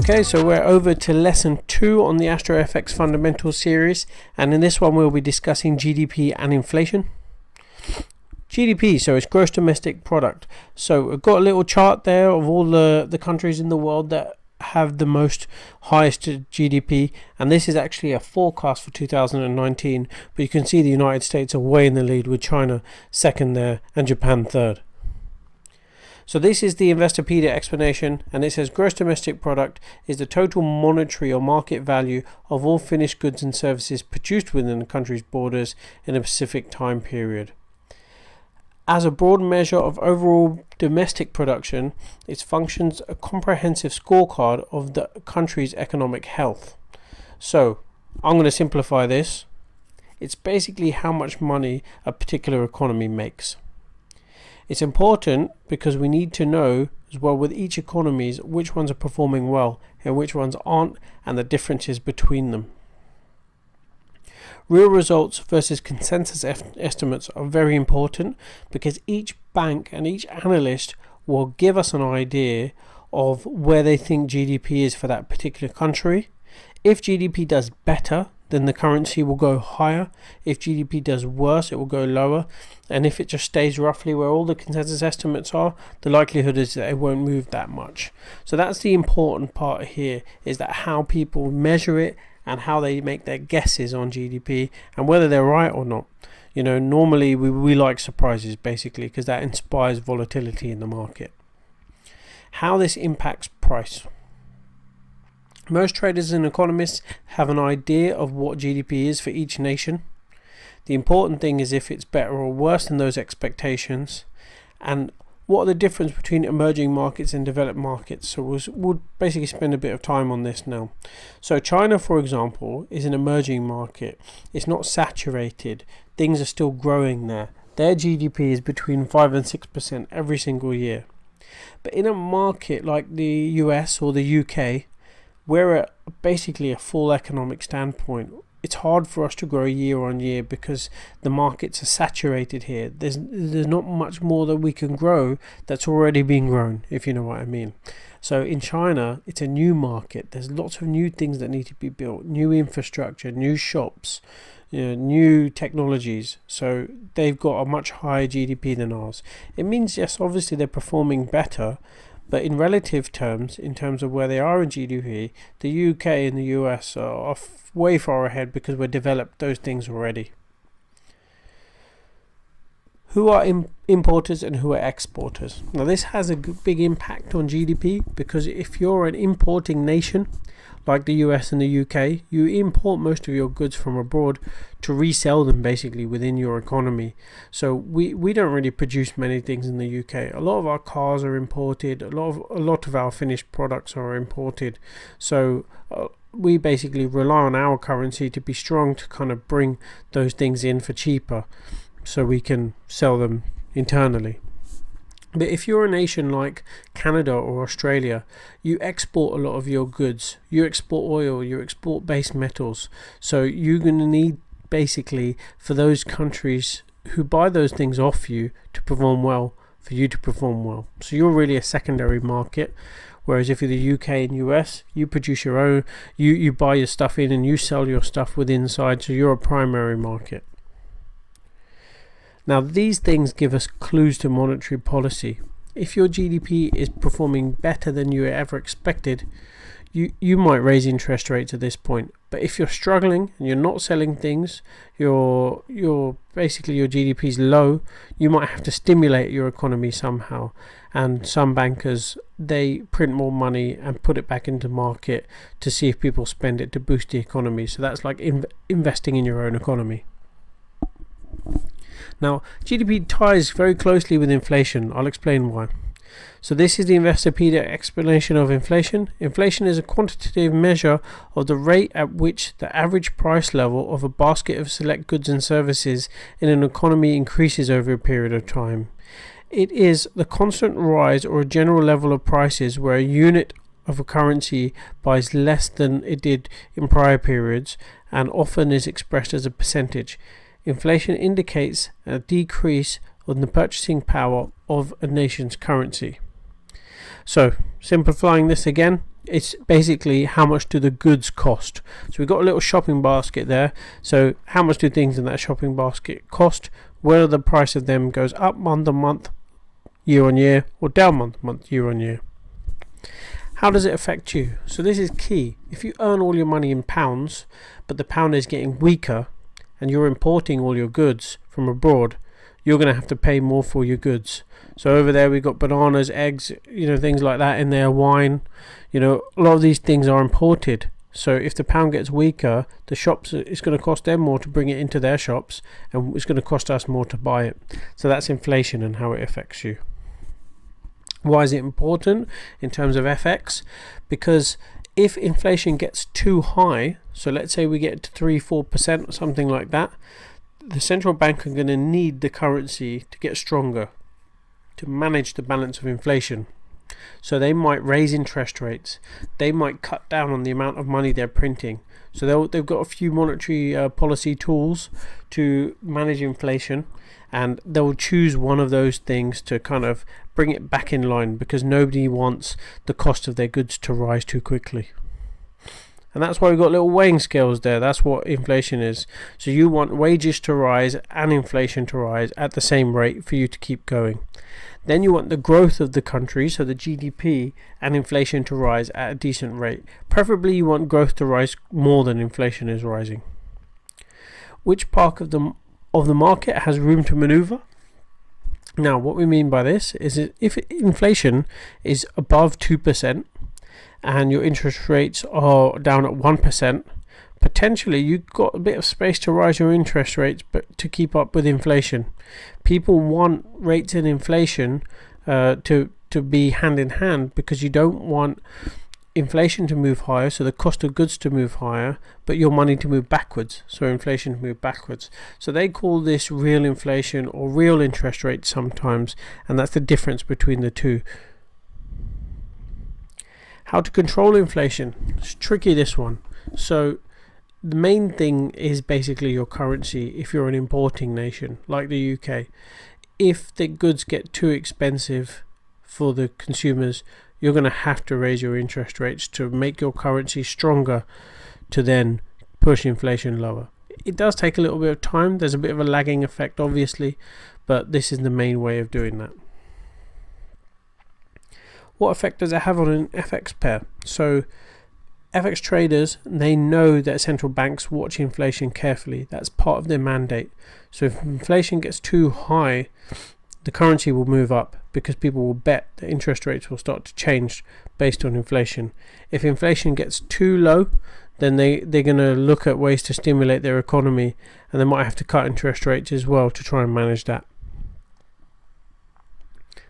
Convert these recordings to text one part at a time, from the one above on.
Okay, so we're over to lesson 2 on the ASTROFX Fundamentals series, and in this one we'll be discussing GDP and inflation. GDP, so it's gross domestic product. So we've got a little chart there of all the countries in the world that have the highest GDP, and this is actually a forecast for 2019, but you can see the United States are way in the lead, with China second there and Japan third. So this is the Investopedia explanation, and it says gross domestic product is the total monetary or market value of all finished goods and services produced within the country's borders in a specific time period. As a broad measure of overall domestic production, it functions a comprehensive scorecard of the country's economic health. So I'm going to simplify this. It's basically how much money a particular economy makes. It's important because we need to know as well with each economy which ones are performing well and which ones aren't, and the differences between them. Real results versus consensus estimates are very important, because each bank and each analyst will give us an idea of where they think GDP is for that particular country. If GDP does better, then the currency will go higher. If GDP does worse, it will go lower. And if it just stays roughly where all the consensus estimates are, the likelihood is that it won't move that much. So that's the important part here, is that how people measure it and how they make their guesses on GDP and whether they're right or not. You know, normally we like surprises, basically, because that inspires volatility in the market. How this impacts price. Most traders and economists have an idea of what GDP is for each nation. The important thing is if it's better or worse than those expectations, and what are the difference between emerging markets and developed markets. So we'll basically spend a bit of time on this now. So China, for example, is an emerging market. It's not saturated. Things are still growing there. Their GDP is between 5 and 6% every single year. But in a market like the US or the UK, we're at basically a full economic standpoint. It's hard for us to grow year on year because the markets are saturated here. There's not much more that we can grow that's already been grown, if you know what I mean. So in China, it's a new market. There's lots of new things that need to be built, new infrastructure, new shops, new technologies. So they've got a much higher GDP than ours. It means, yes, obviously they're performing better, but in relative terms, in terms of where they are in GDP, the UK and the US are way far ahead because we've developed those things already. Who are importers and who are exporters? Now this has a big impact on GDP, because if you're an importing nation like the US and the UK, you import most of your goods from abroad to resell them basically within your economy. So we don't really produce many things in the UK. A lot of our cars are imported. A lot of our finished products are imported. So we basically rely on our currency to be strong to kind of bring those things in for cheaper, so we can sell them internally. But if you're a nation like Canada or Australia, you export a lot of your goods. You export oil, you export base metals. So you're going to need, basically, for those countries who buy those things off you to perform well, for you to perform well. So you're really a secondary market. Whereas if you're the UK and US, you produce your own, you buy your stuff in and you sell your stuff with inside, so you're a primary market. Now these things give us clues to monetary policy. If your GDP is performing better than you ever expected, you might raise interest rates at this point. But if you're struggling and you're not selling things, you're basically your GDP is low, you might have to stimulate your economy somehow. And some bankers, they print more money and put it back into market to see if people spend it to boost the economy. So that's like investing in your own economy. Now, GDP ties very closely with inflation. I'll explain why. So this is the Investopedia explanation of inflation. Inflation is a quantitative measure of the rate at which the average price level of a basket of select goods and services in an economy increases over a period of time. It is the constant rise or a general level of prices where a unit of a currency buys less than it did in prior periods, and often is expressed as a percentage. Inflation indicates a decrease in the purchasing power of a nation's currency. So, simplifying this again, it's basically how much do the goods cost. So we've got a little shopping basket there. So how much do things in that shopping basket cost? Whether the price of them goes up month on month, year on year, or down month on month, year on year. How does it affect you? So this is key. If you earn all your money in pounds, but the pound is getting weaker, and you're importing all your goods from abroad, you're going to have to pay more for your goods. So over there we've got bananas, eggs, things like that in there, wine, a lot of these things are imported. So if the pound gets weaker, the shops, it's going to cost them more to bring it into their shops, and it's going to cost us more to buy it. So that's inflation and how it affects you. Why is it important in terms of FX? Because if inflation gets too high, so let's say we get to 3-4% or something like that, the central bank are going to need the currency to get stronger to manage the balance of inflation. So they might raise interest rates, they might cut down on the amount of money they're printing. So they've got a few monetary policy tools to manage inflation, and they'll choose one of those things to kind of bring it back in line, because nobody wants the cost of their goods to rise too quickly. And that's why we've got little weighing scales there. That's what inflation is. So you want wages to rise and inflation to rise at the same rate for you to keep going. Then you want the growth of the country, so the GDP, and inflation to rise at a decent rate. Preferably you want growth to rise more than inflation is rising. Which part of the market has room to maneuver? Now, what we mean by this is that if inflation is above 2%, and your interest rates are down at 1%, potentially you've got a bit of space to rise your interest rates, but to keep up with inflation. People want rates and inflation to be hand in hand, because you don't want inflation to move higher, so the cost of goods to move higher, but your money to move backwards, so inflation to move backwards. So they call this real inflation or real interest rates sometimes, and that's the difference between the two. How to control inflation? It's tricky, this one. So the main thing is basically your currency. If you're an importing nation like the UK, if the goods get too expensive for the consumers, you're going to have to raise your interest rates to make your currency stronger, to then push inflation lower. It does take a little bit of time. There's a bit of a lagging effect, obviously, but this is the main way of doing that. What effect does it have on an FX pair? So FX traders, they know that central banks watch inflation carefully. That's part of their mandate. So if inflation gets too high, the currency will move up, because people will bet that interest rates will start to change based on inflation. If inflation gets too low, then they're going to look at ways to stimulate their economy, and they might have to cut interest rates as well to try and manage that.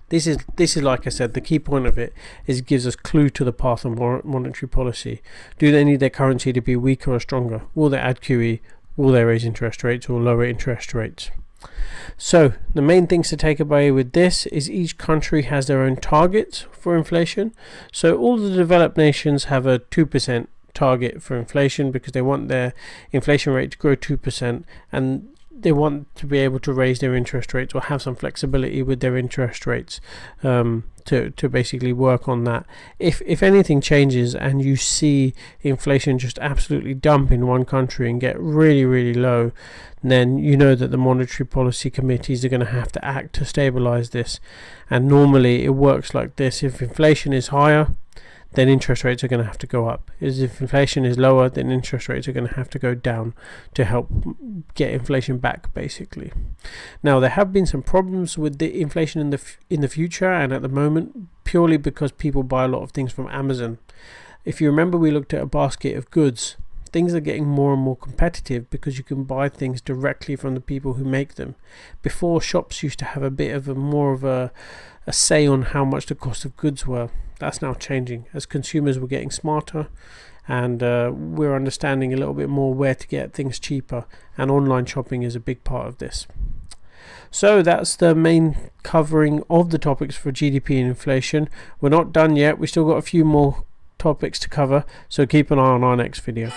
This is like I said, the key point of it is it gives us clue to the path of monetary policy. Do they need their currency to be weaker or stronger? Will they add QE? Will they raise interest rates or lower interest rates? So the main things to take away with this is each country has their own targets for inflation. So all the developed nations have a 2% target for inflation, because they want their inflation rate to grow 2%, and they want to be able to raise their interest rates or have some flexibility with their interest rates to basically work on that. If anything changes and you see inflation just absolutely dump in one country and get really, really low, then you know that the monetary policy committees are going to have to act to stabilize this. And normally it works like this: if inflation is higher, then interest rates are going to have to go up. If inflation is lower, then interest rates are going to have to go down to help get inflation back, basically. Now, there have been some problems with the inflation in the future and at the moment, purely because people buy a lot of things from Amazon. If you remember, we looked at a basket of goods. Things are getting more and more competitive because you can buy things directly from the people who make them. Before, shops used to have a bit of more of a say on how much the cost of goods were. That's now changing as consumers were getting smarter, and we're understanding a little bit more where to get things cheaper, and online shopping is a big part of this. So that's the main covering of the topics for GDP and inflation. We're not done yet. We still got a few more topics to cover, so keep an eye on our next video.